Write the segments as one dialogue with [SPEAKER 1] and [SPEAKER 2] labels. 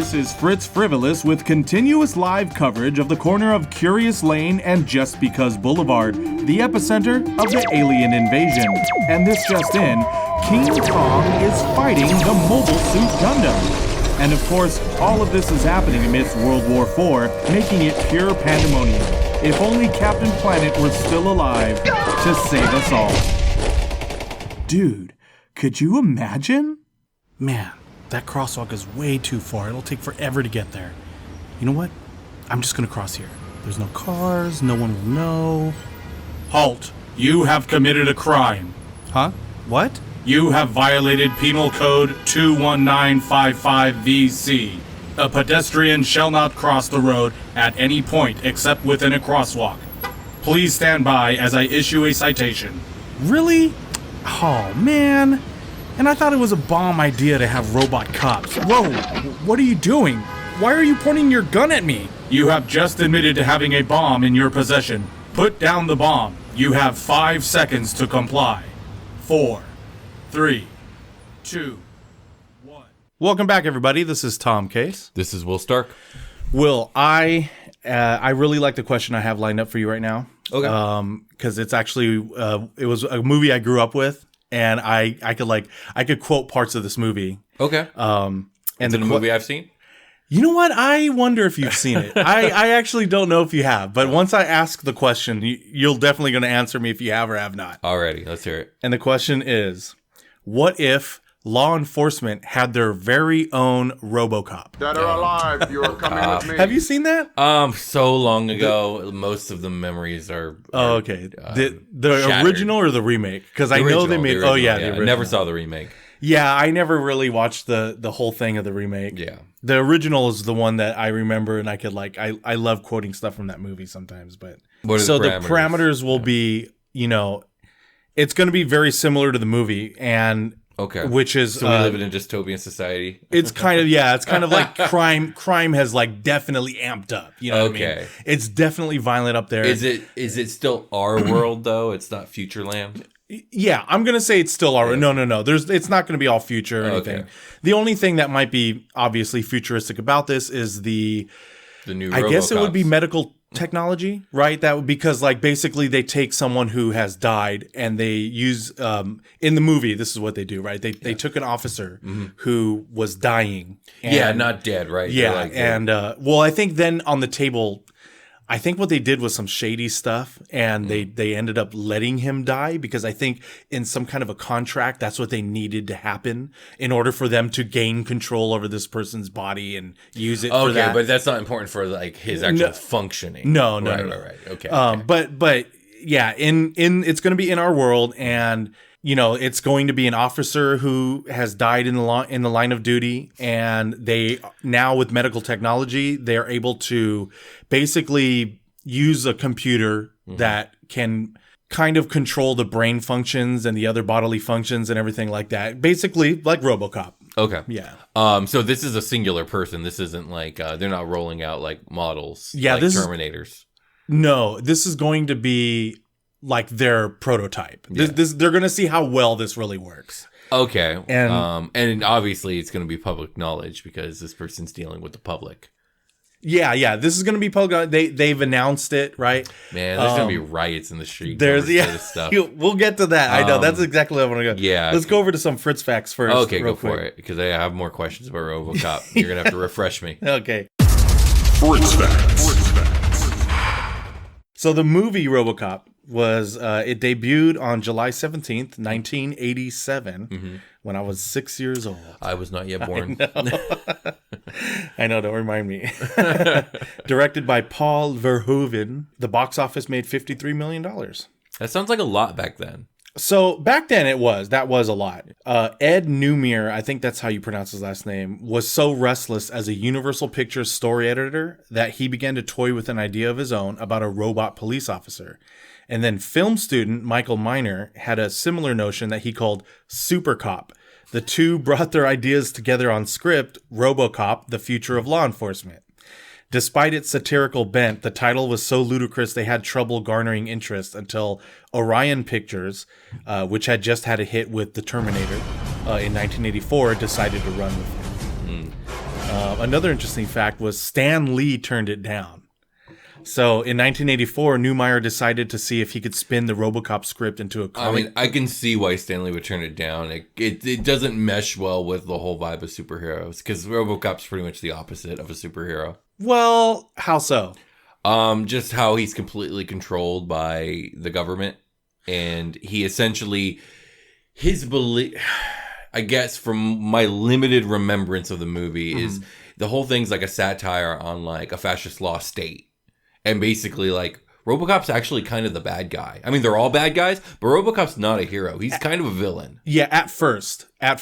[SPEAKER 1] This is Fritz Frivolous with continuous live coverage of the corner of Curious Lane and Just Because Boulevard, the epicenter of the alien invasion. And this just in, King Kong is fighting the Mobile Suit Gundam. And of course, all of this is happening amidst World War IV, making it pure pandemonium. If only Captain Planet were still alive to save us all. Dude, could you imagine?
[SPEAKER 2] Man, that crosswalk is way too far. It'll take forever to get there. You know what? I'm just gonna cross here. There's no cars, no one will know.
[SPEAKER 3] Halt! You have committed a crime.
[SPEAKER 2] Huh? What?
[SPEAKER 3] You have violated Penal Code 21955VC. A pedestrian shall not cross the road at any point except within a crosswalk. Please stand by as I issue a citation.
[SPEAKER 2] Really? Oh, man. And I thought it was a bomb idea to have robot cops. Whoa, what are you doing? Why are you pointing your gun at me?
[SPEAKER 3] You have just admitted to having a bomb in your possession. Put down the bomb. You have 5 seconds to comply. 4, 3, 2, 1.
[SPEAKER 2] Welcome back, everybody. This is Tom Case.
[SPEAKER 4] This is Will Stark.
[SPEAKER 2] Will, I really like the question I have lined up for you right now.
[SPEAKER 4] Okay.
[SPEAKER 2] Because it's actually it was a movie I grew up with, and I could quote parts of this movie.
[SPEAKER 4] Okay.
[SPEAKER 2] And
[SPEAKER 4] is it a movie I've seen?
[SPEAKER 2] You know what? I wonder if you've seen it. I actually don't know if you have, but once I ask the question, you're definitely going to answer me if you have or have not.
[SPEAKER 4] Alrighty, let's hear it.
[SPEAKER 2] And the question is, what if law enforcement had their very own Robocop?
[SPEAKER 5] Dead or alive, you are coming with me.
[SPEAKER 2] Have you seen that?
[SPEAKER 4] So long ago, most of the memories are
[SPEAKER 2] okay. The
[SPEAKER 4] shattered.
[SPEAKER 2] original or the remake? Because I know they made.
[SPEAKER 4] The original,
[SPEAKER 2] the
[SPEAKER 4] I
[SPEAKER 2] original.
[SPEAKER 4] never saw the remake.
[SPEAKER 2] Yeah, I never really watched the whole thing of the remake.
[SPEAKER 4] Yeah.
[SPEAKER 2] The original is the one that I remember, and I could I love quoting stuff from that movie sometimes. But
[SPEAKER 4] What are
[SPEAKER 2] the parameters will be, it's going to be very similar to the movie, and
[SPEAKER 4] Okay.
[SPEAKER 2] which is
[SPEAKER 4] So we live in a dystopian society.
[SPEAKER 2] it's kind of like crime has like definitely amped up. You know what I mean? It's definitely violent up there.
[SPEAKER 4] Is it still our world though? It's not Futureland?
[SPEAKER 2] Yeah, I'm gonna say it's still our. No. It's not gonna be all future or anything.
[SPEAKER 4] Okay.
[SPEAKER 2] The only thing that might be obviously futuristic about this is the
[SPEAKER 4] new.
[SPEAKER 2] I guess it would be
[SPEAKER 4] Robocops.
[SPEAKER 2] medical technology, right? That would, because like basically they take someone who has died and they use in the movie. This is what they do, right? They took an officer who was dying. And,
[SPEAKER 4] not dead, right?
[SPEAKER 2] Yeah, I think then on the table, I think what they did was some shady stuff, and they ended up letting him die because I think in some kind of a contract, that's what they needed to happen in order for them to gain control over this person's body and use it for that.
[SPEAKER 4] Okay, but that's not important for like his actual functioning.
[SPEAKER 2] No.
[SPEAKER 4] Right. Okay.
[SPEAKER 2] But yeah, in it's going to be in our world, and it's going to be an officer who has died in the line of duty, and they now with medical technology, they're able to basically use a computer that can kind of control the brain functions and the other bodily functions and everything like that. Basically, like RoboCop.
[SPEAKER 4] Okay.
[SPEAKER 2] Yeah.
[SPEAKER 4] So this is a singular person. This isn't like they're not rolling out like models.
[SPEAKER 2] Yeah,
[SPEAKER 4] like
[SPEAKER 2] this is
[SPEAKER 4] Terminators.
[SPEAKER 2] No, this is going to be like their prototype.
[SPEAKER 4] Yeah.
[SPEAKER 2] This they're going to see how well this really works.
[SPEAKER 4] Okay.
[SPEAKER 2] And-
[SPEAKER 4] and obviously it's going to be public knowledge because this person's dealing with the public.
[SPEAKER 2] Yeah. This is going to be public. They've announced it, right?
[SPEAKER 4] Man, there's going to be riots in the street.
[SPEAKER 2] There's
[SPEAKER 4] over this stuff.
[SPEAKER 2] We'll get to that. I know that's exactly what I want to go.
[SPEAKER 4] Yeah.
[SPEAKER 2] Let's go over to some Fritz facts first.
[SPEAKER 4] Okay,
[SPEAKER 2] real
[SPEAKER 4] go for
[SPEAKER 2] quick.
[SPEAKER 4] it because I have more questions about RoboCop. You're going to have to refresh me.
[SPEAKER 2] Okay.
[SPEAKER 5] Fritz facts.
[SPEAKER 2] So the movie RoboCop was it debuted on July 17th, 1987, when I was 6 years old.
[SPEAKER 4] I was not yet born.
[SPEAKER 2] I know, don't remind me. Directed by Paul Verhoeven, the box office made $53 million.
[SPEAKER 4] That sounds like a lot back then.
[SPEAKER 2] So back then that was a lot. Ed Newmere, I think that's how you pronounce his last name, was so restless as a Universal Pictures story editor that he began to toy with an idea of his own about a robot police officer. And then film student Michael Miner had a similar notion that he called Super Cop. The two brought their ideas together on script, RoboCop, the future of law enforcement. Despite its satirical bent, the title was so ludicrous they had trouble garnering interest until Orion Pictures, which had just had a hit with The Terminator in 1984, decided to run with it. Another interesting fact was Stan Lee turned it down. So in 1984, Neumeier decided to see if he could spin the Robocop script into a comic.
[SPEAKER 4] I mean, I can see why Stanley would turn it down. It doesn't mesh well with the whole vibe of superheroes because Robocop's pretty much the opposite of a superhero.
[SPEAKER 2] Well, how so?
[SPEAKER 4] Just how he's completely controlled by the government, and he essentially his belief. I guess from my limited remembrance of the movie is the whole thing's like a satire on like a fascist law state. And basically, like, Robocop's actually kind of the bad guy. I mean, they're all bad guys, but Robocop's not a hero. He's kind of a villain.
[SPEAKER 2] Yeah, at first. Right.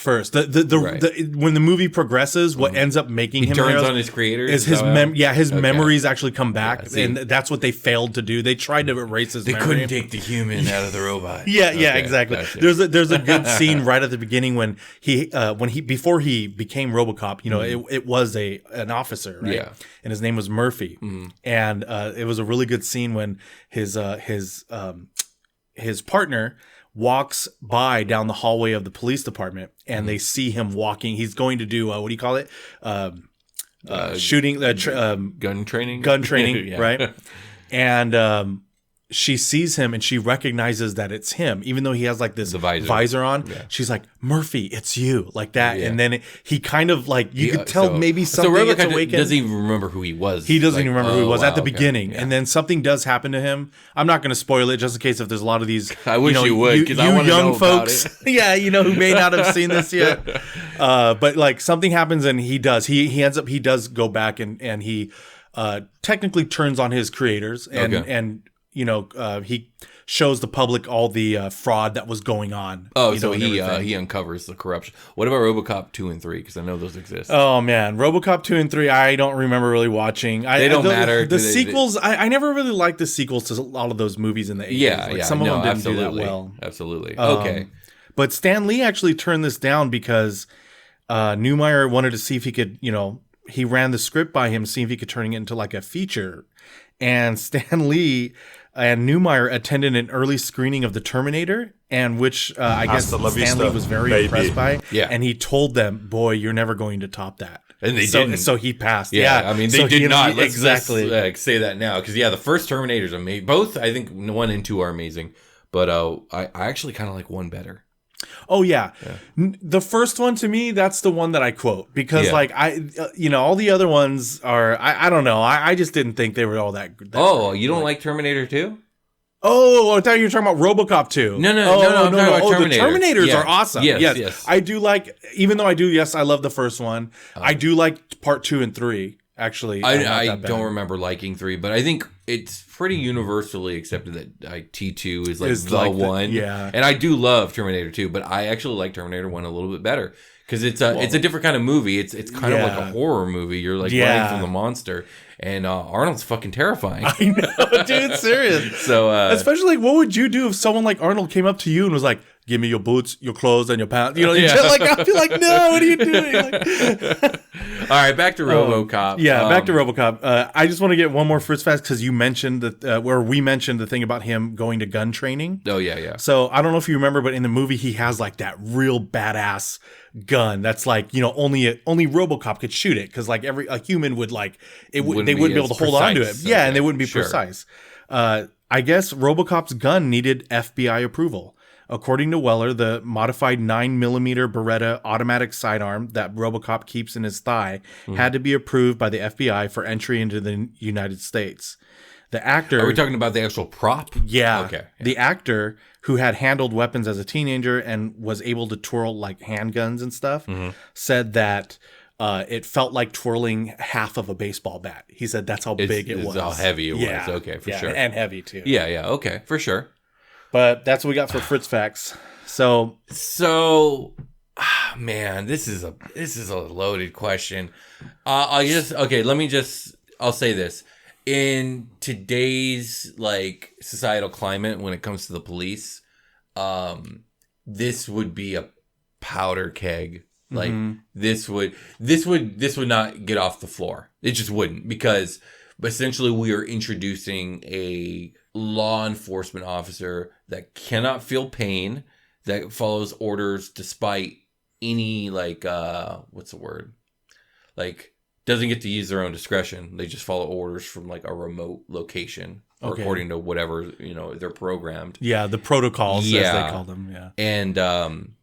[SPEAKER 2] When the movie progresses, what ends up making him
[SPEAKER 4] turns
[SPEAKER 2] heroes
[SPEAKER 4] on his creators.
[SPEAKER 2] Is his memories actually come back, and that's what they failed to do. They tried to erase his memory.
[SPEAKER 4] They couldn't take the human out of the robot.
[SPEAKER 2] Yeah, exactly. Gotcha. There's a good scene right at the beginning when before he became Robocop. You know, it was an officer, right? Yeah, and his name was Murphy, and it was a really good scene when his partner walks by down the hallway of the police department, and they see him walking. He's going to do what do you call it? Shooting,
[SPEAKER 4] gun training,
[SPEAKER 2] yeah. Right? And she sees him and she recognizes that it's him, even though he has like this visor on. Yeah. She's like, Murphy, it's you, like that. Yeah. And then he kind of like, you could tell maybe something gets awakened.
[SPEAKER 4] Doesn't even remember who he was.
[SPEAKER 2] He doesn't even remember who he was at the beginning. Yeah. And then something does happen to him. I'm not going to spoil it just in case if there's a lot of these.
[SPEAKER 4] I wish you would, because I want to know
[SPEAKER 2] folks,
[SPEAKER 4] about it.
[SPEAKER 2] Yeah, who may not have seen this yet. But like something happens and he does. He does go back and he technically turns on his creators and he shows the public all the fraud that was going on.
[SPEAKER 4] Oh, so he uncovers the corruption. What about Robocop 2 and 3? Because I know those exist.
[SPEAKER 2] Oh, man. Robocop 2 and 3, I don't remember really watching.
[SPEAKER 4] They don't matter.
[SPEAKER 2] The sequels, I never really liked the sequels to a lot of those movies in the 80s.
[SPEAKER 4] Yeah.
[SPEAKER 2] Some of them didn't do that well.
[SPEAKER 4] Absolutely. Okay.
[SPEAKER 2] But Stan Lee actually turned this down because Neumeier wanted to see if he could, he ran the script by him, see if he could turn it into like a feature. And Stan Lee and Neumeier attended an early screening of The Terminator, and which I guess Stan Lee was very impressed by. Yeah. And he told them, boy, you're never going to top that.
[SPEAKER 4] And they didn't.
[SPEAKER 2] So he passed.
[SPEAKER 4] Yeah. I mean, they did not. Let's say that now. Because, the first Terminators are amazing. Both, I think, 1 and 2 are amazing. But I actually kind of like 1 better.
[SPEAKER 2] Oh, yeah. The first one, to me, that's the one that I quote. Because, all the other ones are, I don't know. I just didn't think they were all that good.
[SPEAKER 4] You don't like Terminator 2?
[SPEAKER 2] Oh, I thought you were talking about Robocop 2.
[SPEAKER 4] No. I'm talking about Terminator.
[SPEAKER 2] The Terminators are awesome. Yes. I do like, even though I love the first one, I do like part 2 and 3. Actually,
[SPEAKER 4] I don't remember liking 3, but I think it's pretty universally accepted that T2 is the one.
[SPEAKER 2] Yeah.
[SPEAKER 4] And I do love Terminator 2, but I actually like Terminator 1 a little bit better because it's a different kind of movie. It's kind of like a horror movie. You're running from the monster, and Arnold's fucking terrifying.
[SPEAKER 2] I know, dude, serious.
[SPEAKER 4] So
[SPEAKER 2] especially what would you do if someone like Arnold came up to you and was like, give me your boots, your clothes, and your pants. I'd be like, no, what are you doing?
[SPEAKER 4] All right, back to RoboCop.
[SPEAKER 2] Back to RoboCop. I just want to get one more Fritz fact because you mentioned that, where we mentioned the thing about him going to gun training.
[SPEAKER 4] Oh, yeah.
[SPEAKER 2] So I don't know if you remember, but in the movie, he has like that real badass gun that's like, only RoboCop could shoot it because like a human would they wouldn't be able to hold on to it. Yeah, and they wouldn't be precise. I guess RoboCop's gun needed FBI approval. According to Weller, the modified 9mm Beretta automatic sidearm that RoboCop keeps in his thigh had to be approved by the FBI for entry into the United States. The actor...
[SPEAKER 4] Are we talking about the actual prop?
[SPEAKER 2] Yeah.
[SPEAKER 4] Okay. Yeah.
[SPEAKER 2] The actor, who had handled weapons as a teenager and was able to twirl like handguns and stuff, said that it felt like twirling half of a baseball bat. He said that's how big it was.
[SPEAKER 4] How heavy it was. Okay, for sure.
[SPEAKER 2] And heavy, too.
[SPEAKER 4] Yeah, okay, for sure.
[SPEAKER 2] But that's what we got for Fritz facts. So,
[SPEAKER 4] man, this is a loaded question. I'll say this. In today's societal climate, when it comes to the police, this would be a powder keg. This would not get off the floor. It just wouldn't, because essentially we are introducing a law enforcement officer that cannot feel pain, that follows orders despite any what's the word? doesn't get to use their own discretion. They just follow orders from like a remote location, or according to whatever they're programmed.
[SPEAKER 2] Yeah, the protocols, as they call them. Yeah,
[SPEAKER 4] and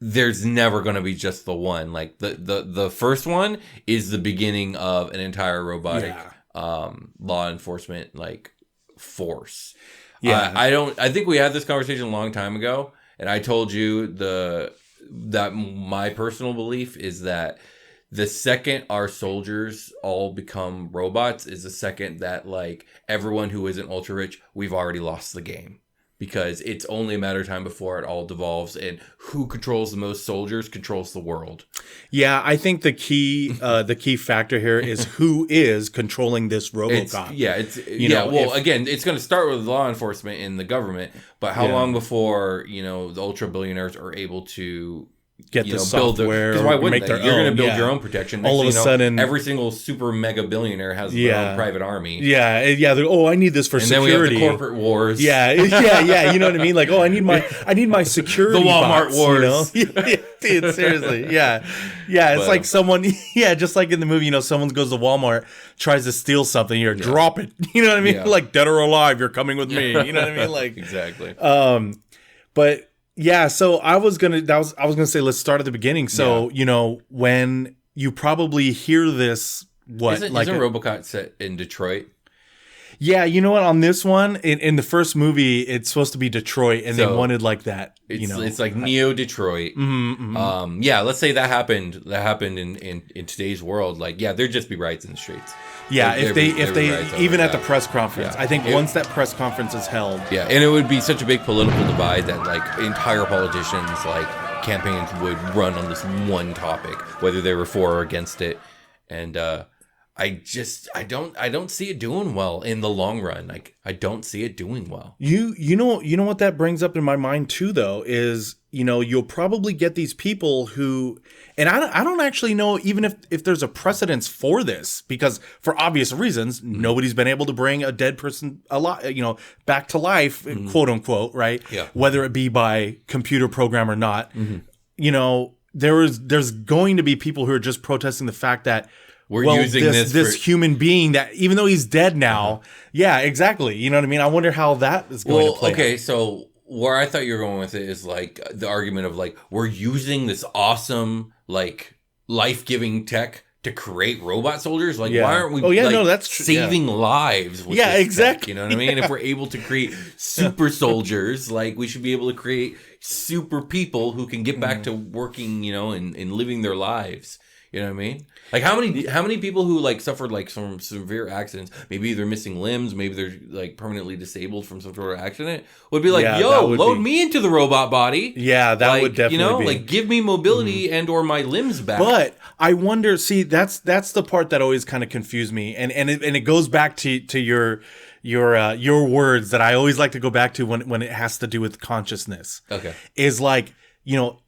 [SPEAKER 4] there's never going to be just the one. Like the first one is the beginning of an entire robotic law enforcement like force. Yeah, I think we had this conversation a long time ago, and I told you that my personal belief is that the second our soldiers all become robots is the second that like everyone who isn't ultra rich, we've already lost the game. Because it's only a matter of time before it all devolves, and who controls the most soldiers controls the world.
[SPEAKER 2] Yeah, I think the key factor here is who is controlling this Robocop.
[SPEAKER 4] Again, it's going to start with law enforcement and the government, but how long before the ultra billionaires are able to
[SPEAKER 2] get the software?
[SPEAKER 4] Because why wouldn't
[SPEAKER 2] they?
[SPEAKER 4] You're going to build your own protection.
[SPEAKER 2] All of a sudden,
[SPEAKER 4] every single super mega billionaire has their own private army.
[SPEAKER 2] Yeah. I need this for security.
[SPEAKER 4] And then we have the corporate wars.
[SPEAKER 2] Yeah. You know what I mean? Like, I need my security.
[SPEAKER 4] The Walmart wars.
[SPEAKER 2] Dude, seriously. Yeah. It's like someone. Yeah, just like in the movie, someone goes to Walmart, tries to steal something. Drop it. You know what I mean? Yeah. Like dead or alive, you're coming with me. You know what I mean? Like
[SPEAKER 4] exactly.
[SPEAKER 2] But. Yeah, so I was gonna say let's start at the beginning. So when you probably hear this,
[SPEAKER 4] isn't Robocop set in Detroit?
[SPEAKER 2] Yeah, you know what? On this one, in the first movie, it's supposed to be Detroit, and they wanted like that.
[SPEAKER 4] It's like Neo Detroit. Yeah, let's say that happened. That happened in today's world. Like, there'd just be riots in the streets.
[SPEAKER 2] Yeah, if they even at the press conference, I think once that press conference is held.
[SPEAKER 4] Yeah, and it would be such a big political divide that like entire politicians, like campaigns would run on this one topic, whether they were for or against it. And I don't see it doing well in the long run. Like, I don't see it doing well.
[SPEAKER 2] You know what that brings up in my mind too, though, is you'll probably get these people who, and I don't actually know even if there's a precedence for this, because for obvious reasons, nobody's been able to bring a dead person back to life, quote unquote, right?
[SPEAKER 4] Yeah.
[SPEAKER 2] Whether it be by computer program or not. There's going to be people who are just protesting the fact that
[SPEAKER 4] we're using
[SPEAKER 2] this human being that, even though he's dead now, exactly. You know what I mean? I wonder how that is going to play.
[SPEAKER 4] Okay, so where I thought you were going with it is like the argument of like we're using this awesome like life-giving tech to create robot soldiers. Like, why aren't we
[SPEAKER 2] that's true.
[SPEAKER 4] Saving lives with this
[SPEAKER 2] exactly.
[SPEAKER 4] tech, you know what I mean? If we're able to create super soldiers, like we should be able to create super people who can get back to working, and living their lives. You know what I mean? Like how many people who like suffered like some severe accidents, maybe they're missing limbs, maybe they're like permanently disabled from some sort of accident, would be like, load me into the robot body.
[SPEAKER 2] Yeah, that would definitely be.
[SPEAKER 4] Like give me mobility and or my limbs back.
[SPEAKER 2] But I wonder, see, that's the part that always kind of confused me, and it goes back to your words that I always like to go back to when it has to do with consciousness.
[SPEAKER 4] Okay,
[SPEAKER 2] is like.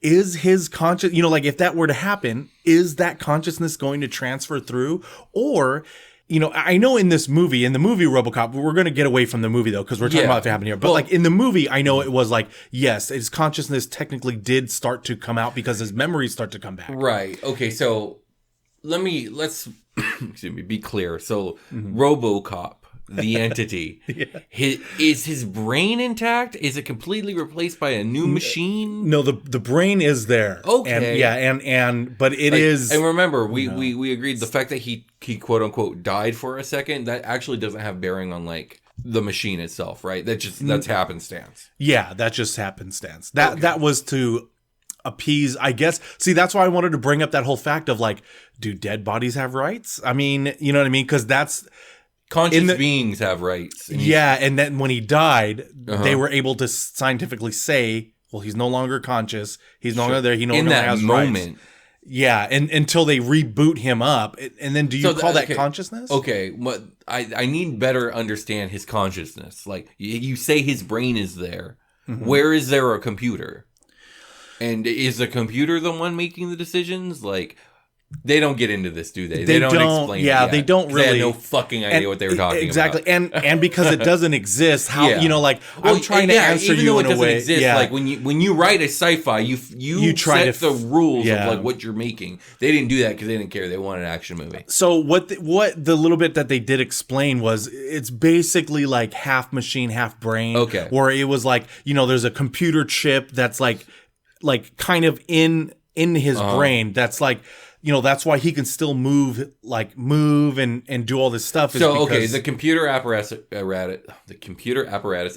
[SPEAKER 2] Is his conscious, like if that were to happen, is that consciousness going to transfer through? Or, I know in the movie Robocop, we're going to get away from the movie though, because we're talking about if it happened here. But like in the movie, I know it was like, yes, his consciousness technically did start to come out because his memories start to come back.
[SPEAKER 4] Right. Okay. So let's excuse me, be clear. So Robocop, the entity, is his brain intact? Is it completely replaced by a new machine?
[SPEAKER 2] No, the brain is there.
[SPEAKER 4] Okay,
[SPEAKER 2] but it is.
[SPEAKER 4] And remember, we agreed the fact that he quote unquote died for a second, that actually doesn't have bearing on like the machine itself, right? That's happenstance.
[SPEAKER 2] Yeah, that just happenstance. That was to appease, I guess. See, that's why I wanted to bring up that whole fact of like, do dead bodies have rights? I mean, you know what I mean? Because that's.
[SPEAKER 4] Conscious beings have rights.
[SPEAKER 2] And then when he died, they were able to scientifically say, well, he's no longer conscious. He's no longer there. He no longer has rights. Yeah, and until they reboot him up. And then do you call that consciousness?
[SPEAKER 4] Okay, but I need better understand his consciousness. Like, you say his brain is there. Where is there a computer? And is the computer the one making the decisions? Like, They don't get into this, do they?
[SPEAKER 2] They don't
[SPEAKER 4] explain.
[SPEAKER 2] yeah,
[SPEAKER 4] it yet,
[SPEAKER 2] they don't
[SPEAKER 4] 'cause They
[SPEAKER 2] really-
[SPEAKER 4] had no fucking idea what they were talking
[SPEAKER 2] exactly.
[SPEAKER 4] about.
[SPEAKER 2] And because it doesn't exist, how
[SPEAKER 4] Yeah.
[SPEAKER 2] I'm trying to answer
[SPEAKER 4] even
[SPEAKER 2] you
[SPEAKER 4] though
[SPEAKER 2] in
[SPEAKER 4] it
[SPEAKER 2] a
[SPEAKER 4] doesn't
[SPEAKER 2] way.
[SPEAKER 4] exist,
[SPEAKER 2] yeah.
[SPEAKER 4] like when you write a sci-fi, you
[SPEAKER 2] try
[SPEAKER 4] set
[SPEAKER 2] to
[SPEAKER 4] the rules
[SPEAKER 2] yeah.
[SPEAKER 4] of like what you're making. They didn't do that because they didn't care. They wanted an action movie.
[SPEAKER 2] So what the little bit that they did explain was it's basically like half machine, half brain.
[SPEAKER 4] Okay.
[SPEAKER 2] Where it was like, there's a computer chip that's like kind of in his brain that's like, that's why he can still move and do all this stuff.
[SPEAKER 4] So the computer apparatus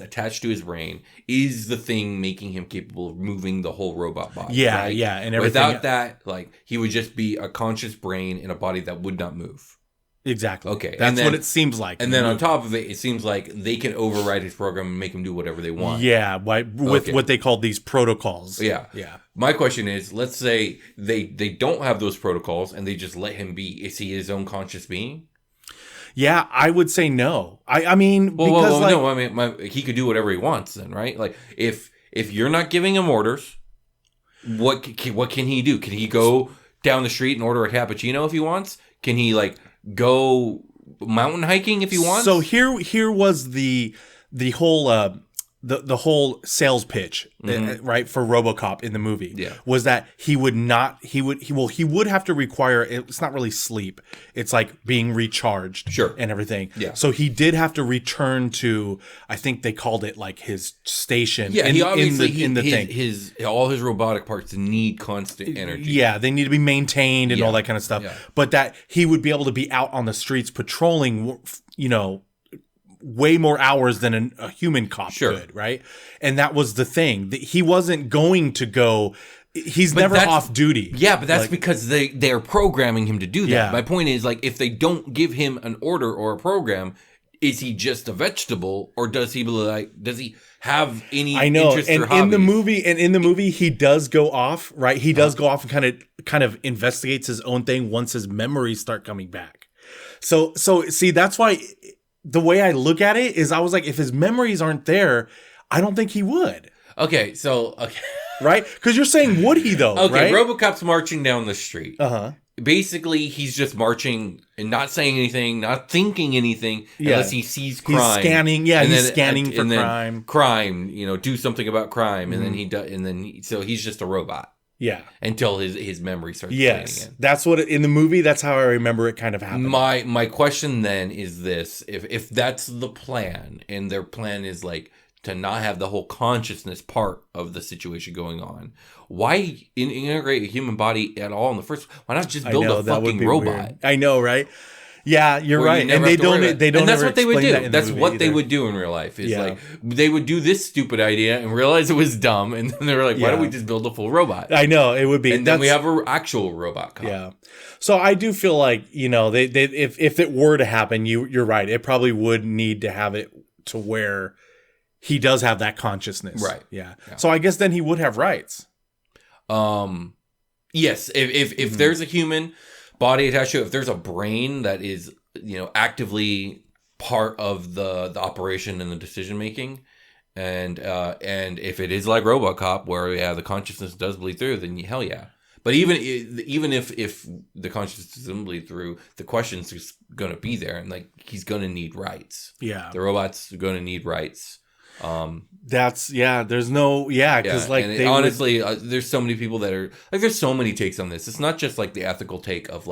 [SPEAKER 4] attached to his brain is the thing making him capable of moving the whole robot body.
[SPEAKER 2] Yeah,
[SPEAKER 4] right?
[SPEAKER 2] yeah, and everything.
[SPEAKER 4] Without that, like he would just be a conscious brain in a body that would not move.
[SPEAKER 2] Exactly.
[SPEAKER 4] Okay,
[SPEAKER 2] That's what it seems like.
[SPEAKER 4] And then on top of it, it seems like they can override his program and make him do whatever they want.
[SPEAKER 2] Yeah, with what they call these protocols.
[SPEAKER 4] Yeah.
[SPEAKER 2] Yeah.
[SPEAKER 4] My question is, let's say they don't have those protocols and they just let him be. Is he his own conscious being?
[SPEAKER 2] Yeah, I would say no. I mean, because
[SPEAKER 4] no. I mean, he could do whatever he wants then, right? Like if you're not giving him orders, what can he do? Can he go down the street and order a cappuccino if he wants? Can he go mountain hiking if he wants?
[SPEAKER 2] So here was the whole the whole sales pitch, right, for RoboCop in the movie.
[SPEAKER 4] Yeah.
[SPEAKER 2] Was that he would have to require, it's not really sleep, it's like being recharged,
[SPEAKER 4] Sure.
[SPEAKER 2] and everything.
[SPEAKER 4] Yeah.
[SPEAKER 2] So he did have to return to, I think they called it like his station.
[SPEAKER 4] Yeah, he obviously
[SPEAKER 2] in the thing.
[SPEAKER 4] All his robotic parts need constant energy.
[SPEAKER 2] Yeah, they need to be maintained and all that kind of stuff.
[SPEAKER 4] Yeah.
[SPEAKER 2] But that he would be able to be out on the streets patrolling, way more hours than a human cop could, right? And that was the thing. He wasn't going to go. He's never off duty.
[SPEAKER 4] Yeah, but that's because they're programming him to do that.
[SPEAKER 2] Yeah.
[SPEAKER 4] My point is, if they don't give him an order or a program, is he just a vegetable, or does he have any interests or hobbies?
[SPEAKER 2] In the movie he does go off, right? He does go off and kind of investigates his own thing once his memories start coming back. So see, that's why the way I look at it is I was like, if his memories aren't there, I don't think he would.
[SPEAKER 4] Okay.
[SPEAKER 2] Right? Because you're saying, would he though?
[SPEAKER 4] Okay,
[SPEAKER 2] right?
[SPEAKER 4] RoboCop's marching down the street. Basically, he's just marching and not saying anything, not thinking anything, unless he sees crime.
[SPEAKER 2] He's scanning. Yeah, he's scanning for
[SPEAKER 4] crime. Crime, do something about crime, and then he does, so he's just a robot.
[SPEAKER 2] Yeah.
[SPEAKER 4] Until his memory starts
[SPEAKER 2] Yes.
[SPEAKER 4] playing again.
[SPEAKER 2] That's what in the movie. That's how I remember it kind of happening.
[SPEAKER 4] My question then is this: if that's the plan, and their plan is to not have the whole consciousness part of the situation going on, why integrate a human body at all in the first? Why not just build a fucking robot?
[SPEAKER 2] Weird. I know, right? Yeah, you're right. And they don't.
[SPEAKER 4] And that's what they would do.
[SPEAKER 2] That's
[SPEAKER 4] what they would do in real life. Is they would do this stupid idea and realize it was dumb, and then they were like, "Why don't we just build a full robot?"
[SPEAKER 2] I know it would be.
[SPEAKER 4] And then we have an actual robot cop.
[SPEAKER 2] Yeah. So I do feel like they if it were to happen, you're right. It probably would need to have it to where he does have that consciousness.
[SPEAKER 4] Right.
[SPEAKER 2] Yeah. So I guess then he would have rights.
[SPEAKER 4] Yes. If there's a human body attached to it, if there's a brain that is actively part of the operation and the decision making, and if it is like RoboCop where the consciousness does bleed through, then hell yeah. But even if the consciousness doesn't bleed through, the question's just gonna be there, and he's gonna need rights.
[SPEAKER 2] Yeah,
[SPEAKER 4] the robot's gonna need rights.
[SPEAKER 2] There's no because
[SPEAKER 4] honestly, there's so many people that are there's so many takes on this. It's not just the ethical take of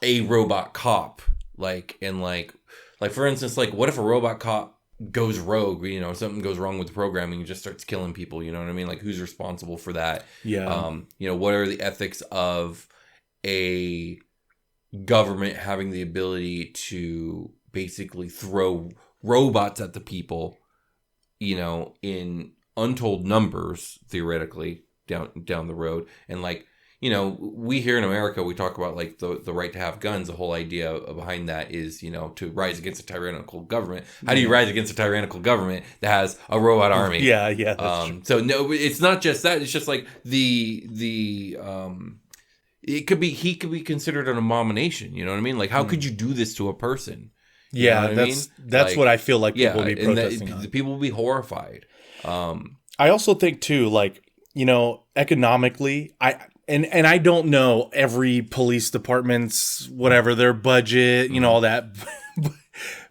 [SPEAKER 4] a robot cop, for instance, what if a robot cop goes rogue, something goes wrong with the programming and just starts killing people, you know what I mean? Who's responsible for that?
[SPEAKER 2] Yeah.
[SPEAKER 4] What are the ethics of a government having the ability to basically throw robots at the people, in untold numbers, theoretically, down the road, and we here in America, we talk about the right to have guns. The whole idea behind that is, to rise against a tyrannical government. How do you rise against a tyrannical government that has a robot army?
[SPEAKER 2] Yeah. That's true.
[SPEAKER 4] So no, it's not just that. It's just it could be, he could be considered an abomination. You know what I mean? How could you do this to a person? You know what I mean?
[SPEAKER 2] That's what I feel like people will be protesting on.
[SPEAKER 4] People will be horrified.
[SPEAKER 2] I also think too, economically, And I don't know every police department's whatever their budget, you know, all that.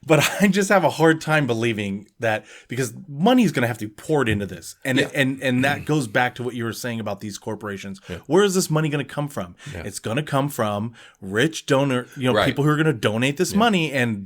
[SPEAKER 2] But I just have a hard time believing that, because money is going to have to be poured into this. And and that goes back to what you were saying about these corporations. Yeah. Where is this money going to come from? Yeah. It's going to come from rich donor, people who are going to donate this money, and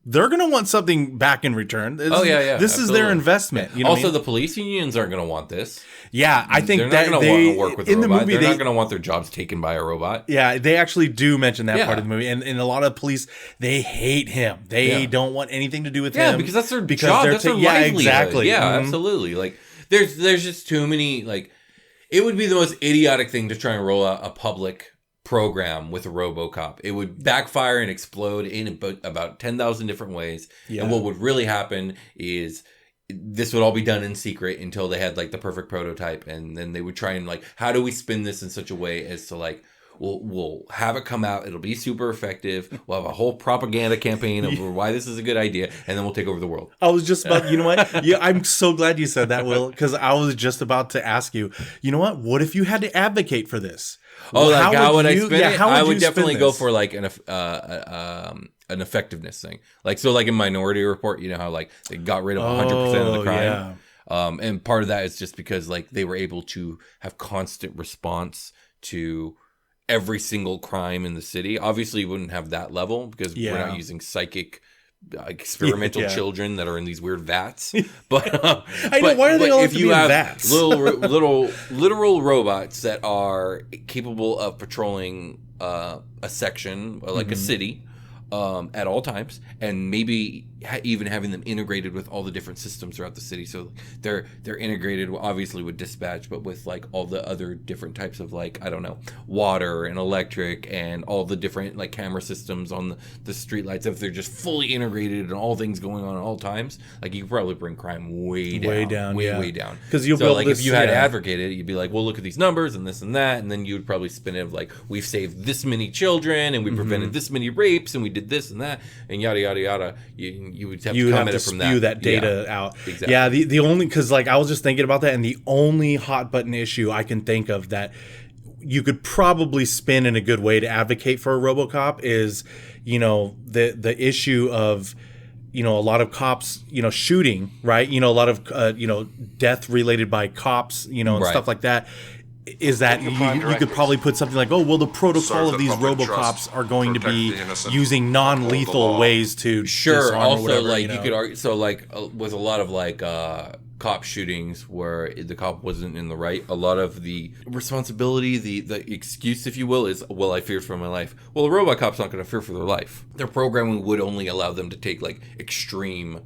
[SPEAKER 2] they're going to want something back in return. This
[SPEAKER 4] Absolutely.
[SPEAKER 2] is their investment. You know
[SPEAKER 4] also, the police unions aren't going to want this.
[SPEAKER 2] Yeah, I think
[SPEAKER 4] they're not going to want to work with a robot. They're not going to want their jobs taken by a robot.
[SPEAKER 2] Yeah, they actually do mention that part of the movie. And a lot of police, they hate him. They don't want anything to do with him.
[SPEAKER 4] Yeah, because that's their job. That's their livelihood.
[SPEAKER 2] Exactly.
[SPEAKER 4] Yeah, absolutely. Like, there's just too many, like, it would be the most idiotic thing to try and roll out a public program with a Robocop. It would backfire and explode in about 10,000 different ways. Yeah. And what would really happen is this would all be done in secret until they had like the perfect prototype, and then they would try and like, how do we spin this in such a way as to like, we'll have it come out, it'll be super effective, we'll have a whole propaganda campaign over why this is a good idea, and then we'll take over the world.
[SPEAKER 2] I was just about, you know what? Yeah, I'm so glad you said that, Will, because I was just about to ask you, you know what if you had to advocate for this?
[SPEAKER 4] Oh, like how would I spin it? I would definitely go for like an effectiveness thing. Like, so like in Minority Report, you know how like they got rid of 100% of the crime. Yeah. And part of that is just because like they were able to have constant response to every single crime in the city. Obviously, you wouldn't have that level because we're not using psychic experimental children that are in these weird vats. But
[SPEAKER 2] I know, why are they all if you have vats?
[SPEAKER 4] little literal robots that are capable of patrolling a section or like a city at all times, and maybe even having them integrated with all the different systems throughout the city. So they're integrated obviously with dispatch, but with like all the other different types of like, I don't know, water and electric and all the different like camera systems on the street lights. If they're just fully integrated and all things going on at all times, like you could probably bring crime way down.
[SPEAKER 2] Because you'll
[SPEAKER 4] so like if you had advocated, you'd be like, well, look at these numbers and this and that, and then you would probably spin it of like, we've saved this many children and we prevented this many rapes and we did this and that and yada yada yada. You would have to comment from
[SPEAKER 2] that data out.
[SPEAKER 4] Exactly.
[SPEAKER 2] Yeah, the only, because like I was just thinking about that, and the only hot button issue I can think of that you could probably spin in a good way to advocate for a RoboCop is, the issue of, a lot of cops, shooting, right? A lot of, death related by cops, and stuff like that. Is that you could probably put something like, oh, well, the protocol of these RoboCops are going to be using non-lethal ways to
[SPEAKER 4] sure. Also,
[SPEAKER 2] whatever,
[SPEAKER 4] like you could argue, so like with a lot of like cop shootings where the cop wasn't in the right, a lot of the responsibility, the excuse, if you will, is, well, I feared for my life. Well, the RoboCop's not going to fear for their life. Their programming would only allow them to take like extreme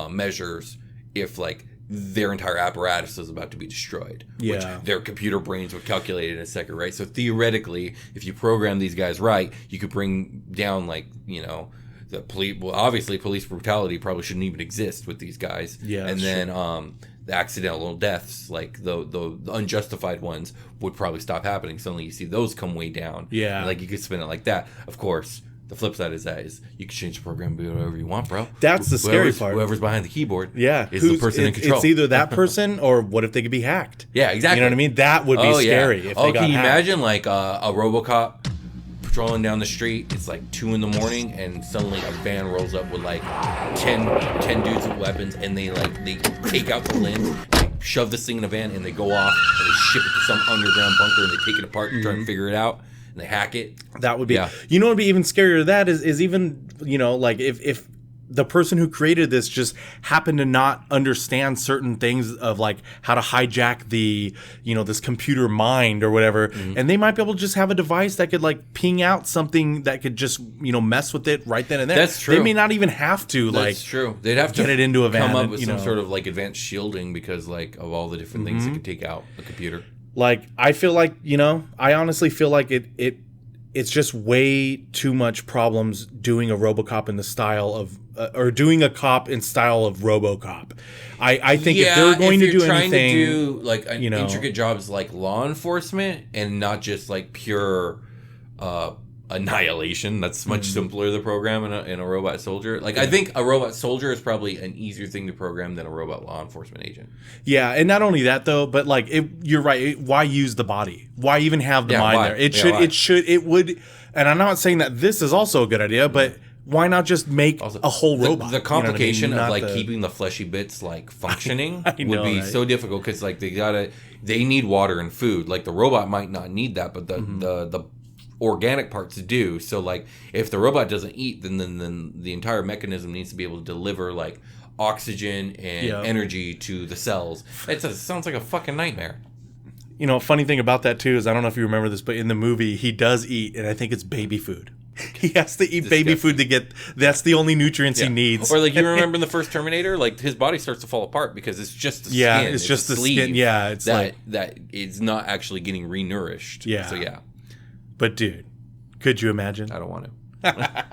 [SPEAKER 4] measures if like their entire apparatus is about to be destroyed, which their computer brains would calculate in a second, right? So theoretically, if you program these guys right, you could bring down like, the police. Well, obviously, police brutality probably shouldn't even exist with these guys. Yeah, and then the accidental deaths, like the unjustified ones, would probably stop happening. Suddenly, you see those come way down.
[SPEAKER 2] Yeah,
[SPEAKER 4] and like you could spin it like that. Of course. The flip side is you can change the program and do whatever you want, bro.
[SPEAKER 2] That's the scary part.
[SPEAKER 4] Whoever's behind the keyboard
[SPEAKER 2] is
[SPEAKER 4] the person in control.
[SPEAKER 2] It's either that person or what if they could be hacked?
[SPEAKER 4] Yeah, exactly.
[SPEAKER 2] You know what I mean? That would be scary if they got hacked.
[SPEAKER 4] Can you imagine like a RoboCop patrolling down the street? It's like 2 a.m. and suddenly a van rolls up with like 10 dudes with weapons, and they take out the lens, they shove this thing in a van, and they go off and they ship it to some underground bunker, and they take it apart and try and figure it out. And they hack it.
[SPEAKER 2] That would be, what would be even scarier to that is even, like if the person who created this just happened to not understand certain things of like how to hijack the, this computer mind or whatever. And they might be able to just have a device that could like ping out something that could just, mess with it right then and there.
[SPEAKER 4] That's true.
[SPEAKER 2] They may not even have to
[SPEAKER 4] That's true. They'd have to
[SPEAKER 2] get it into a van.
[SPEAKER 4] Come up with some sort of like advanced shielding because like of all the different things that could take out a computer.
[SPEAKER 2] Like, I feel like, I honestly feel like it's just way too much problems doing a RoboCop in the style of, or doing a cop in style of RoboCop. I think if they're going to do anything,
[SPEAKER 4] trying to do like intricate jobs like law enforcement and not just like pure annihilation. That's much simpler to program in a robot soldier. Like, I think a robot soldier is probably an easier thing to program than a robot law enforcement agent.
[SPEAKER 2] Yeah, and not only that though, but like you're right. Why use the body? Why even have the mind
[SPEAKER 4] why?
[SPEAKER 2] there? It would. And I'm not saying that this is also a good idea, but why not just make a whole robot?
[SPEAKER 4] The complication
[SPEAKER 2] you know what I mean?
[SPEAKER 4] of like keeping the fleshy bits like functioning
[SPEAKER 2] I know,
[SPEAKER 4] would be
[SPEAKER 2] right?
[SPEAKER 4] so difficult because like they need water and food. Like the robot might not need that, but the organic parts do. So like if the robot doesn't eat, then the entire mechanism needs to be able to deliver like oxygen and energy to the cells. It sounds like a fucking nightmare.
[SPEAKER 2] You know, funny thing about that too is I don't know if you remember this, but in the movie he does eat, and I think it's baby food. He has to eat baby food to get. That's the only nutrients he needs.
[SPEAKER 4] Or like you remember in the first Terminator, like his body starts to fall apart because it's just the skin.
[SPEAKER 2] It's just the
[SPEAKER 4] sleeve
[SPEAKER 2] skin. Yeah, it's
[SPEAKER 4] that is not actually getting renourished.
[SPEAKER 2] Yeah.
[SPEAKER 4] So yeah,
[SPEAKER 2] but dude, could you imagine?
[SPEAKER 4] I don't want to.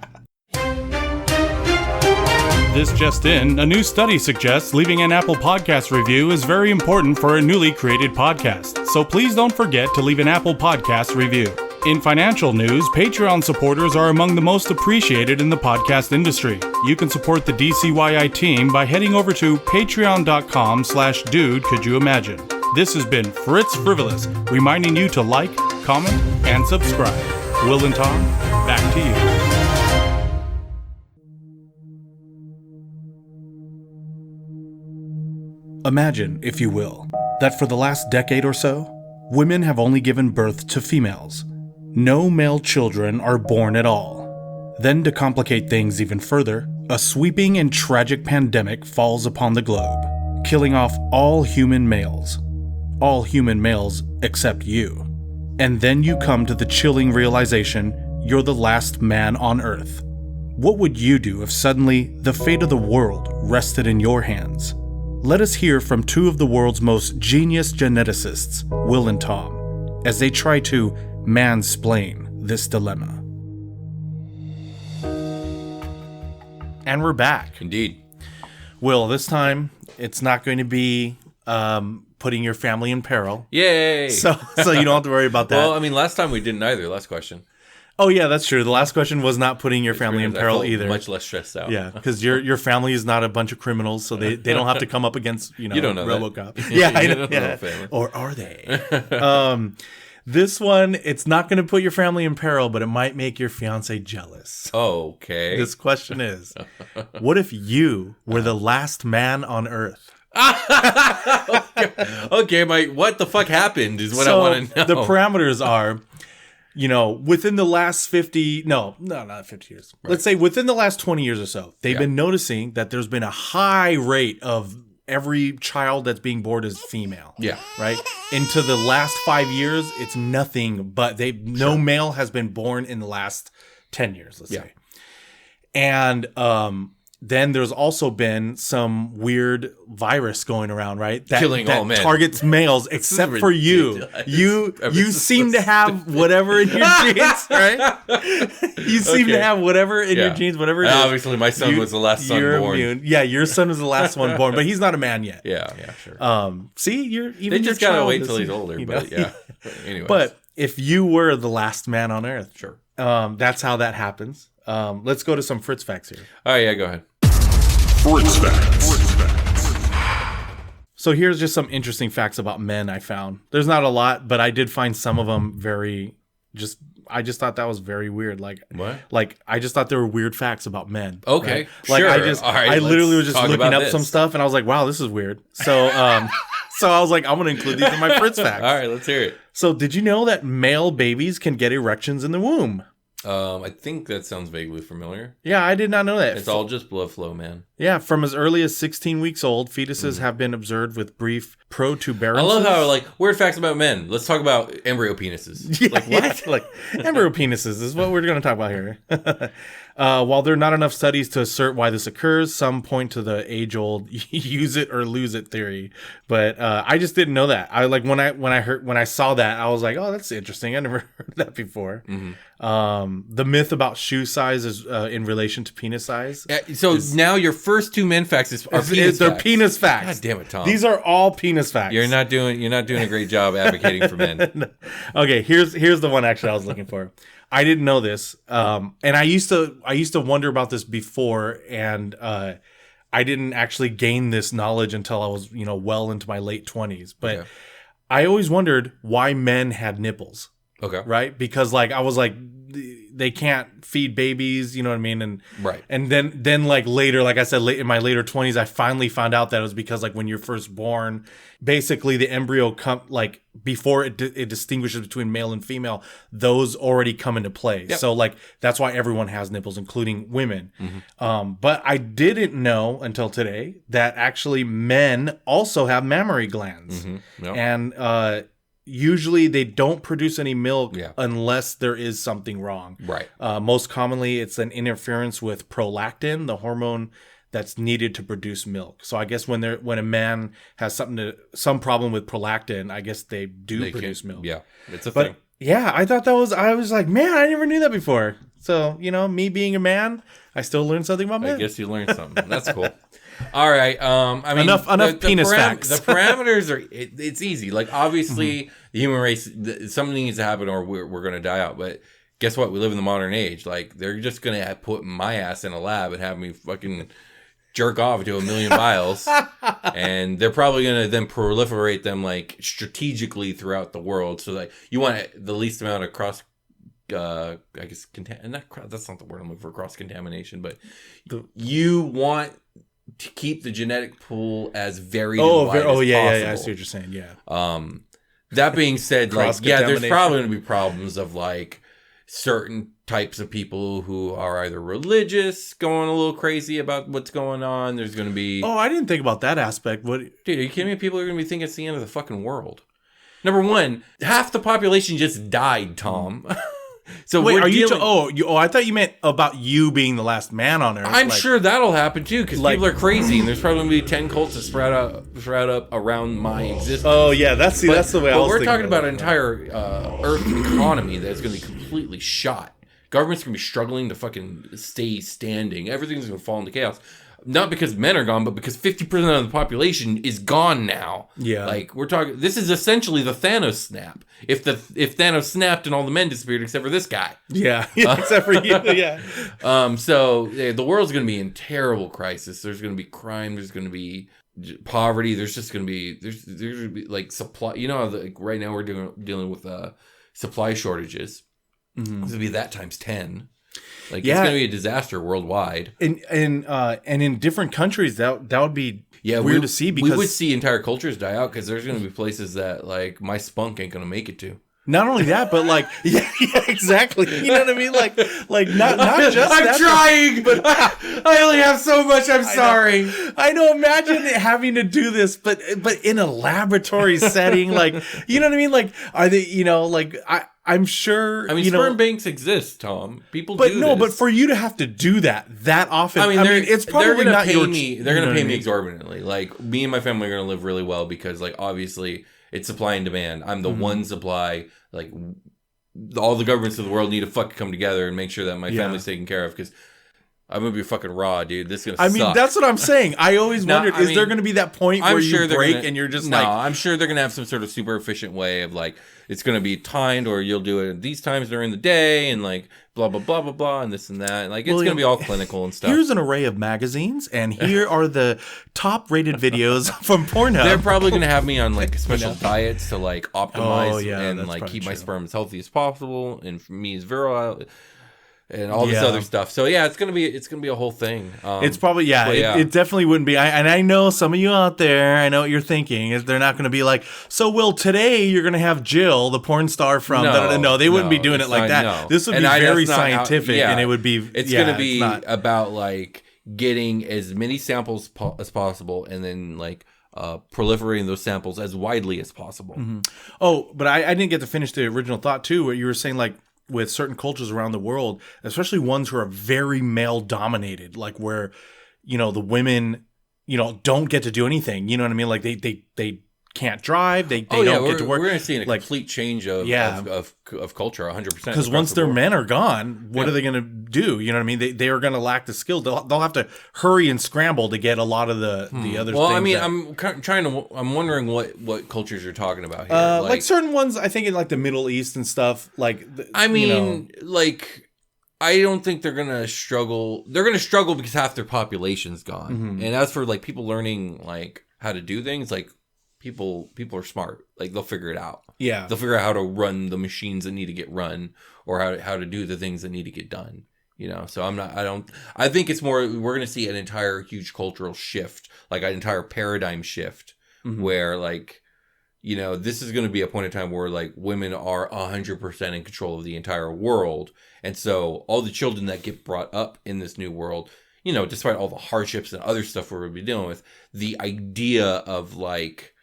[SPEAKER 1] This just in, a new study suggests leaving an Apple Podcast review is very important for a newly created podcast. So please don't forget to leave an Apple Podcast review. In financial news, Patreon supporters are among the most appreciated in the podcast industry. You can support the DCYI team by heading over to patreon.com/dude could you imagine. This has been Fritz Frivolous, reminding you to like, comment, and subscribe. Will and Tom, back to you. Imagine, if you will, that for the last decade or so, women have only given birth to females. No male children are born at all. Then, to complicate things even further, a sweeping and tragic pandemic falls upon the globe, killing off all human males. All human males except you. And then you come to the chilling realization you're the last man on Earth. What would you do if suddenly the fate of the world rested in your hands? Let us hear from two of the world's most genius geneticists, Will and Tom, as they try to mansplain this dilemma. And we're back.
[SPEAKER 4] Indeed.
[SPEAKER 2] Will, this time it's not going to be putting your family in peril.
[SPEAKER 4] Yay!
[SPEAKER 2] So you don't have to worry about that.
[SPEAKER 4] Well, I mean, last time we didn't either. Last question.
[SPEAKER 2] Oh yeah, that's true. The last question was not putting your family in
[SPEAKER 4] I
[SPEAKER 2] peril
[SPEAKER 4] felt
[SPEAKER 2] either.
[SPEAKER 4] Much less stressed out.
[SPEAKER 2] Yeah, because your family is not a bunch of criminals, so they don't have to come up against
[SPEAKER 4] You don't know
[SPEAKER 2] Robocop.
[SPEAKER 4] that.
[SPEAKER 2] Yeah, I
[SPEAKER 4] You
[SPEAKER 2] know.
[SPEAKER 4] don't know
[SPEAKER 2] Yeah.
[SPEAKER 4] family.
[SPEAKER 2] Or are they? This one, it's not going to put your family in peril, but it might make your fiance jealous.
[SPEAKER 4] Okay.
[SPEAKER 2] This question is, what if you were the last man on Earth?
[SPEAKER 4] Okay, Mike. What the fuck happened is what I want to know.
[SPEAKER 2] The parameters are, within the last 50, no, not 50 years. Right. Let's say within the last 20 years or so, they've been noticing that there's been a high rate of every child that's being born is female.
[SPEAKER 4] Yeah.
[SPEAKER 2] Right? Into the last 5 years, it's nothing but no male has been born in the last 10 years, let's say. And then there's also been some weird virus going around, right?
[SPEAKER 4] Killing all men.
[SPEAKER 2] Targets males, except for you. You seem to have whatever in your genes, right? You seem to have whatever in your genes, whatever it is.
[SPEAKER 4] Obviously, my son was the last son born.
[SPEAKER 2] Immune. Yeah, your son was the last one born, but he's not a man yet.
[SPEAKER 4] Yeah, sure.
[SPEAKER 2] See, you're even.
[SPEAKER 4] They just
[SPEAKER 2] your
[SPEAKER 4] gotta
[SPEAKER 2] child
[SPEAKER 4] wait
[SPEAKER 2] is-
[SPEAKER 4] till he's older, but yeah. Anyways.
[SPEAKER 2] But if you were the last man on Earth,
[SPEAKER 4] Sure.
[SPEAKER 2] that's how that happens. Let's go to some Fritz facts here.
[SPEAKER 4] All right, yeah, go ahead.
[SPEAKER 5] Fritz Facts.
[SPEAKER 2] So here's just some interesting facts about men I found. There's not a lot, but I did find some of them I just thought that was very weird. Like,
[SPEAKER 4] What?
[SPEAKER 2] Like, I just thought there were weird facts about men.
[SPEAKER 4] Okay,
[SPEAKER 2] right? Like,
[SPEAKER 4] sure.
[SPEAKER 2] I
[SPEAKER 4] All right,
[SPEAKER 2] literally was
[SPEAKER 4] let's
[SPEAKER 2] just
[SPEAKER 4] talk
[SPEAKER 2] looking
[SPEAKER 4] about
[SPEAKER 2] up
[SPEAKER 4] this.
[SPEAKER 2] some stuff, and I was like, wow, this is weird. So, so I was like, I'm going to include these in my Fritz facts.
[SPEAKER 4] All right, let's hear it.
[SPEAKER 2] So did you know that male babies can get erections in the womb?
[SPEAKER 4] I think that sounds vaguely familiar.
[SPEAKER 2] Yeah, I did not know that.
[SPEAKER 4] It's all just blood flow, man.
[SPEAKER 2] Yeah, from as early as 16 weeks old, fetuses have been observed with brief protuberances.
[SPEAKER 4] I love how, like, weird facts about men. Let's talk about embryo penises.
[SPEAKER 2] Yeah,
[SPEAKER 4] Like, what?
[SPEAKER 2] yeah, like embryo penises is what we're going to talk about here. While there are not enough studies to assert why this occurs, some point to the age-old use it or lose it theory. But I just didn't know that. I when I saw that, I was like, oh, that's interesting. I never heard that before. the myth about shoe size is in relation to penis size.
[SPEAKER 4] So now your first 2 men facts are penis
[SPEAKER 2] They're
[SPEAKER 4] facts.
[SPEAKER 2] penis facts.
[SPEAKER 4] God damn it, Tom.
[SPEAKER 2] These are all penis facts.
[SPEAKER 4] You're not doing a great job advocating for men.
[SPEAKER 2] Okay, here's the one actually I was looking for. I didn't know this, and I used to wonder about this before, and I didn't actually gain this knowledge until I was well into my late 20s. But
[SPEAKER 4] Okay.
[SPEAKER 2] I always wondered why men had nipples.
[SPEAKER 4] Okay.
[SPEAKER 2] Right? Because I was like, they can't feed babies, you know what I mean? And
[SPEAKER 4] Right.
[SPEAKER 2] And then like later, like I said, in my later 20s, I finally found out that it was because like when you're first born, basically the embryo before it distinguishes between male and female, those already come into play.
[SPEAKER 4] Yep.
[SPEAKER 2] So like that's why everyone has nipples, including women.
[SPEAKER 4] Mm-hmm.
[SPEAKER 2] But I didn't know until today that actually men also have mammary glands.
[SPEAKER 4] Mm-hmm. Yep.
[SPEAKER 2] And usually they don't produce any milk
[SPEAKER 4] Yeah.
[SPEAKER 2] unless there is something wrong.
[SPEAKER 4] Right.
[SPEAKER 2] Most commonly, it's an interference with prolactin, the hormone that's needed to produce milk. So I guess when a man has some problem with prolactin, I guess they produce milk.
[SPEAKER 4] Yeah, it's a thing.
[SPEAKER 2] But yeah, I was like, man, I never knew that before. So, me being a man, I still learned something about men.
[SPEAKER 4] I guess you learned something. That's cool. All right. I mean,
[SPEAKER 2] Enough penis facts.
[SPEAKER 4] The parameters are. It's easy. Like obviously, the human race, something needs to happen, or we're going to die out. But guess what? We live in the modern age. Like they're just going to put my ass in a lab and have me fucking jerk off to 1 million vials, and they're probably going to then proliferate them like strategically throughout the world. So like you want the least amount of cross. I guess that's not the word I'm looking for. Cross contamination, but you want to keep the genetic pool as varied and wide as possible.
[SPEAKER 2] Yeah, I see what you're saying. Yeah.
[SPEAKER 4] That being said, like, yeah, there's
[SPEAKER 2] Cross-contamination.
[SPEAKER 4] probably going to be problems of like certain types of people who are either religious, going a little crazy about what's going on. There's going to be,
[SPEAKER 2] Oh, I didn't think about that aspect. What?
[SPEAKER 4] dude, are you kidding me? People are going to be thinking it's the end of the fucking world. Number one, half the population just died, Tom. So
[SPEAKER 2] Wait,
[SPEAKER 4] we're
[SPEAKER 2] are you?
[SPEAKER 4] dealing-
[SPEAKER 2] I thought you meant about you being the last man on Earth.
[SPEAKER 4] I'm
[SPEAKER 2] like-
[SPEAKER 4] sure that'll happen too, because
[SPEAKER 2] like-
[SPEAKER 4] people are crazy, and there's probably gonna be 10 cults that sprout up around my existence.
[SPEAKER 2] Oh yeah, that's the way I was
[SPEAKER 4] But we're
[SPEAKER 2] thinking
[SPEAKER 4] talking about
[SPEAKER 2] it.
[SPEAKER 4] an entire Earth economy that's gonna be completely shot. Government's gonna be struggling to fucking stay standing. Everything's gonna fall into chaos. Not because men are gone, but because 50% of the population is gone now.
[SPEAKER 2] Yeah.
[SPEAKER 4] Like we're talking, this is essentially the Thanos snap. If Thanos snapped and all the men disappeared except for this guy.
[SPEAKER 2] Yeah, except for you. Yeah.
[SPEAKER 4] So the world's going to be in terrible crisis. There's going to be crime. There's going to be poverty. There's just going to be there's going to be like supply. You know, how like right now we're dealing with supply shortages. It's going to be that times 10. Like it's going to be a disaster worldwide.
[SPEAKER 2] And in different countries that would be weird to see, because
[SPEAKER 4] we would see entire cultures die out because there's going to be places that like my spunk ain't going to make it to.
[SPEAKER 2] not only that, but like yeah, exactly. You know what I mean? Like not just
[SPEAKER 4] I'm
[SPEAKER 2] that,
[SPEAKER 4] trying, but I only have so much. I'm sorry.
[SPEAKER 2] I know. Imagine having to do this, but in a laboratory setting, like you know what I mean? Like are they? Like I'm sure.
[SPEAKER 4] I mean, sperm banks exist, Tom. People
[SPEAKER 2] but
[SPEAKER 4] do
[SPEAKER 2] no,
[SPEAKER 4] this.
[SPEAKER 2] but for you to have to do that often,
[SPEAKER 4] I mean,
[SPEAKER 2] it's probably
[SPEAKER 4] gonna
[SPEAKER 2] not
[SPEAKER 4] pay
[SPEAKER 2] your.
[SPEAKER 4] me. They're going to
[SPEAKER 2] you know
[SPEAKER 4] pay
[SPEAKER 2] what I
[SPEAKER 4] me
[SPEAKER 2] mean?
[SPEAKER 4] exorbitantly. Like me and my family are going to live really well because, like, obviously it's supply and demand. I'm the one supply. Like, all the governments of the world need to fucking come together and make sure that my family's taken care of because I'm going to be fucking raw, dude. This is going to suck.
[SPEAKER 2] I mean, that's what I'm saying. I always wondered, is there going to be that point where you break and you're just
[SPEAKER 4] no,
[SPEAKER 2] like...
[SPEAKER 4] I'm sure they're going to have some sort of super efficient way of like, it's going to be timed or you'll do it at these times during the day and like blah, blah, blah, blah, blah, and this and that. Like, it's going to be all clinical and stuff.
[SPEAKER 2] Here's an array of magazines, and here are the top-rated videos from Pornhub.
[SPEAKER 4] They're probably going to have me on like special diets to like optimize and
[SPEAKER 2] that's
[SPEAKER 4] like
[SPEAKER 2] probably
[SPEAKER 4] keep my
[SPEAKER 2] true.
[SPEAKER 4] sperm as healthy as possible and for me as virile and all this other stuff. So yeah, it's gonna be a whole thing.
[SPEAKER 2] It's probably it definitely wouldn't be. I know some of you out there. I know what you're thinking. Is they're not going to be like, so Will, today you're going to have Jill, the porn star from. No, they wouldn't be doing it like that.
[SPEAKER 4] No.
[SPEAKER 2] This would be very scientific, and it would be.
[SPEAKER 4] It's going to be about like getting as many samples as possible, and then like proliferating those samples as widely as possible.
[SPEAKER 2] Mm-hmm. Oh, but I didn't get to finish the original thought too. Where you were saying like, with certain cultures around the world, especially ones who are very male dominated, like where, the women, don't get to do anything. You know what I mean? Like they can't drive. They
[SPEAKER 4] Oh, yeah,
[SPEAKER 2] don't get to work.
[SPEAKER 4] We're going to see a
[SPEAKER 2] like,
[SPEAKER 4] complete change of culture, 100%.
[SPEAKER 2] because once their men are gone, what are they going to do? You know what I mean? They are going to lack the skill. They'll have to hurry and scramble to get a lot of the other
[SPEAKER 4] Well,
[SPEAKER 2] things.
[SPEAKER 4] I mean, I'm wondering what cultures you're talking about here.
[SPEAKER 2] Like certain ones, I think in like the Middle East and stuff. Like,
[SPEAKER 4] like, I don't think they're gonna struggle. They're gonna struggle because half their population's gone. And as for like people learning like how to do things, like people are smart. Like they'll figure it out.
[SPEAKER 2] Yeah,
[SPEAKER 4] they'll figure out how to run the machines that need to get run, or how to do the things that need to get done. You know, so I think it's more, we're going to see an entire huge cultural shift, like an entire paradigm shift where like, you know, this is going to be a point in time where like women are 100% in control of the entire world. And so all the children that get brought up in this new world, you know, despite all the hardships and other stuff we're going to be dealing with, the idea of like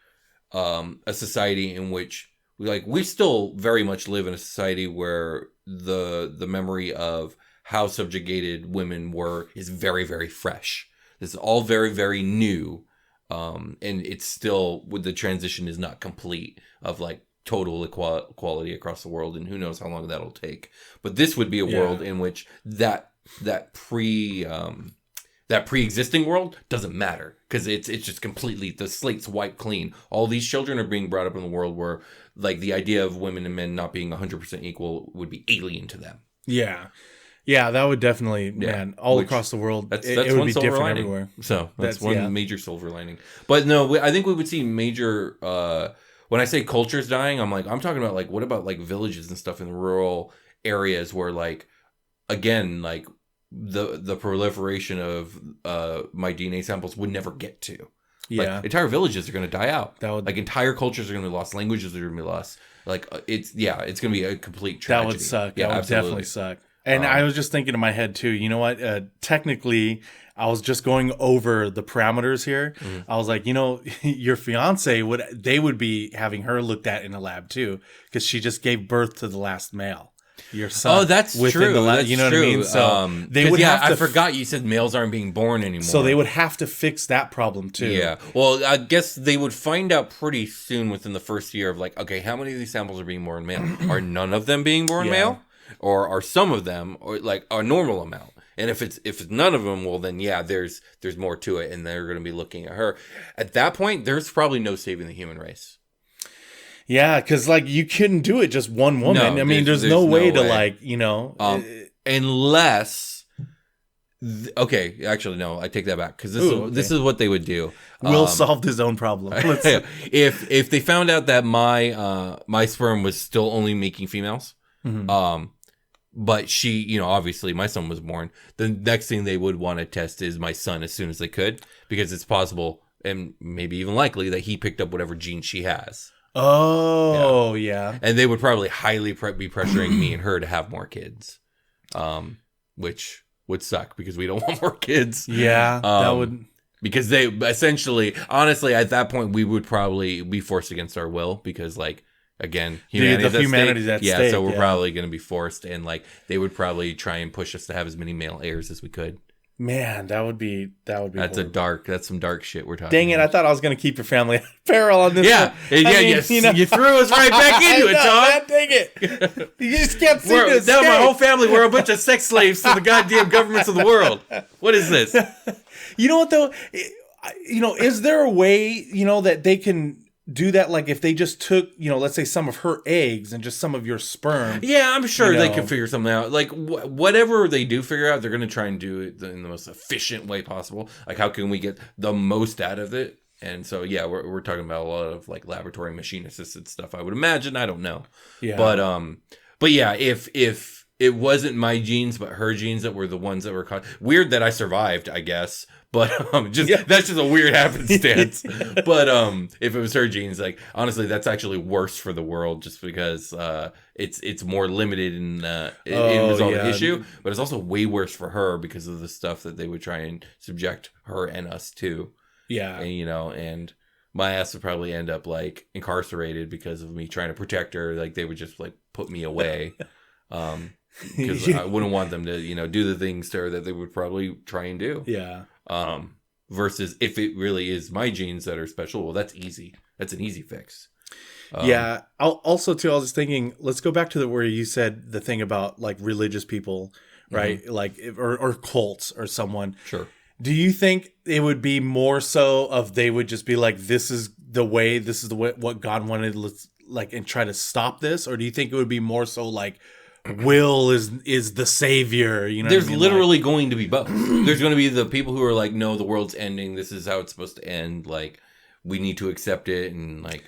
[SPEAKER 4] a society in which we still very much live in a society where the memory of how subjugated women were is very, very fresh. This is all very, very new. And it's still, the transition is not complete of like total equality across the world, and who knows how long that'll take. But this would be a world in which that pre-existing world doesn't matter, because it's just completely, the slate's wiped clean. All these children are being brought up in a world where like the idea of women and men not being 100% equal would be alien to them.
[SPEAKER 2] Yeah, that would definitely, man, across the world,
[SPEAKER 4] that's
[SPEAKER 2] it would
[SPEAKER 4] one
[SPEAKER 2] be
[SPEAKER 4] silver
[SPEAKER 2] different
[SPEAKER 4] lining.
[SPEAKER 2] everywhere.
[SPEAKER 4] So that's one major silver lining. But no, I think we would see major, when I say cultures dying, I'm talking about like, what about like villages and stuff in rural areas where like, again, like the proliferation of my DNA samples would never get to.
[SPEAKER 2] Yeah.
[SPEAKER 4] Like, entire villages are going to die out.
[SPEAKER 2] Like
[SPEAKER 4] entire cultures are going to be lost. Languages are going to be lost. Like it's going to be a complete tragedy.
[SPEAKER 2] That would suck.
[SPEAKER 4] Yeah,
[SPEAKER 2] that would definitely suck. And I was just thinking in my head too, you know what? Technically, I was just going over the parameters here. I was like, you know, your fiance would be having her looked at in a lab too, because she just gave birth to the last male. Your son.
[SPEAKER 4] Oh, that's true. That's
[SPEAKER 2] you know
[SPEAKER 4] true.
[SPEAKER 2] what I mean? So they would have to.
[SPEAKER 4] I forgot you said males aren't being born anymore.
[SPEAKER 2] So they would have to fix that problem too.
[SPEAKER 4] Yeah. Well, I guess they would find out pretty soon within the first year of like, okay, how many of these samples are being born male? Are none of them being born male? Or are some of them, or like a normal amount? And if it's none of them, well then there's more to it, and they're going to be looking at her. At that point, there's probably no saving the human race.
[SPEAKER 2] Yeah, because like you couldn't do it just one woman.
[SPEAKER 4] No,
[SPEAKER 2] I mean, there's no way to like, you know,
[SPEAKER 4] unless. Okay, actually no, I take that back, because this is what they would do.
[SPEAKER 2] Will solved his own problem.
[SPEAKER 4] If they found out that my sperm was still only making females, but she, you know, obviously my son was born, the next thing they would want to test is my son as soon as they could, because it's possible and maybe even likely that he picked up whatever gene she has.
[SPEAKER 2] Oh, yeah.
[SPEAKER 4] And they would probably highly be pressuring me and her to have more kids, which would suck because we don't want more kids.
[SPEAKER 2] Yeah, that would.
[SPEAKER 4] Because they essentially, honestly, at that point, we would probably be forced against our will, because like, again, humanity's at stake. So we're probably going to be forced, and like they would probably try and push us to have as many male heirs as we could.
[SPEAKER 2] Man, that would be. That's
[SPEAKER 4] horrible. That's some dark shit we're talking.
[SPEAKER 2] Dang it! I thought I was going to keep your family at peril on this.
[SPEAKER 4] Yeah, you threw us right back into it, Tom.
[SPEAKER 2] Dang it! You just kept seeing this.
[SPEAKER 4] Now my whole family, we're a bunch of sex slaves to the goddamn governments of the world. What is this?
[SPEAKER 2] You know what though? You know, is there a way, you know, that they can do that? Like if they just took, you know, let's say some of her eggs and just some of your sperm.
[SPEAKER 4] Yeah, I'm sure they can figure something out. Like whatever they do figure out, they're going to try and do it in the most efficient way possible. Like how can we get the most out of it? And so, yeah, we're talking about a lot of like laboratory machine assisted stuff, I would imagine. I don't know. Yeah. But yeah, if it wasn't my genes, but her genes that were the ones that were caught. Weird that I survived, I guess. But that's just a weird happenstance. But if it was her genes, like honestly, that's actually worse for the world, just because it's more limited in resolving the issue. But it's also way worse for her because of the stuff that they would try and subject her and us to. Yeah, and you know, and my ass would probably end up like incarcerated because of me trying to protect her. Like they would just like put me away. Because I wouldn't want them to, you know, do the things to her that they would probably try and do. Yeah. Versus if it really is my genes that are special, well, that's easy. That's an easy fix.
[SPEAKER 2] Yeah. Also, too, I was thinking, let's go back to where you said the thing about like religious people, right? Like, or cults or someone.
[SPEAKER 4] Sure.
[SPEAKER 2] Do you think it would be more so of they would just be like, this is the way, what God wanted, like, and try to stop this? Or do you think it would be more so like, will is the savior? You know,
[SPEAKER 4] there's
[SPEAKER 2] what I mean?
[SPEAKER 4] literally going to be both. There's going to be the people who are like, no, the world's ending. This is how it's supposed to end. Like, we need to accept it and like,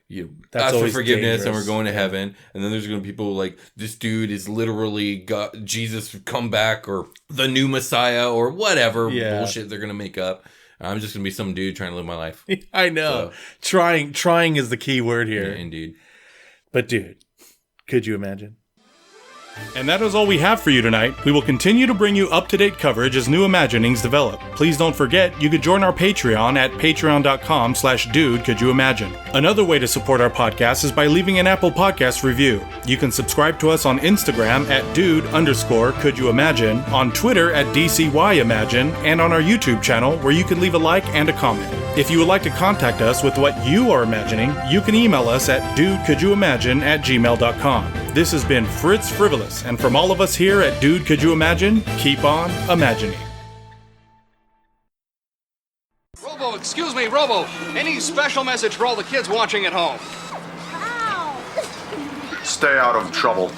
[SPEAKER 4] you ask for forgiveness dangerous. And we're going to heaven. And then there's going to be people like, this dude is literally God, Jesus come back, or the new Messiah, or whatever bullshit they're going to make up. I'm just going to be some dude trying to live my life.
[SPEAKER 2] I know. So, trying is the key word here.
[SPEAKER 4] Yeah, indeed.
[SPEAKER 2] But dude, could you imagine?
[SPEAKER 1] And that is all we have for you tonight. We will continue to bring you up-to-date coverage as new imaginings develop. Please don't forget, you could join our Patreon at patreon.com/dude-could-you-imagine. Another way to support our podcast is by leaving an Apple Podcast review. You can subscribe to us on Instagram at dude_could-you-imagine, on Twitter at DCYimagine, and on our YouTube channel where you can leave a like and a comment. If you would like to contact us with what you are imagining, you can email us at dudecouldyoumagine@gmail.com. This has been Fritz Frivolous, and from all of us here at Dude Could You Imagine, keep on imagining.
[SPEAKER 6] Robo, excuse me, Robo. Any special message for all the kids watching at home?
[SPEAKER 5] Stay out of trouble.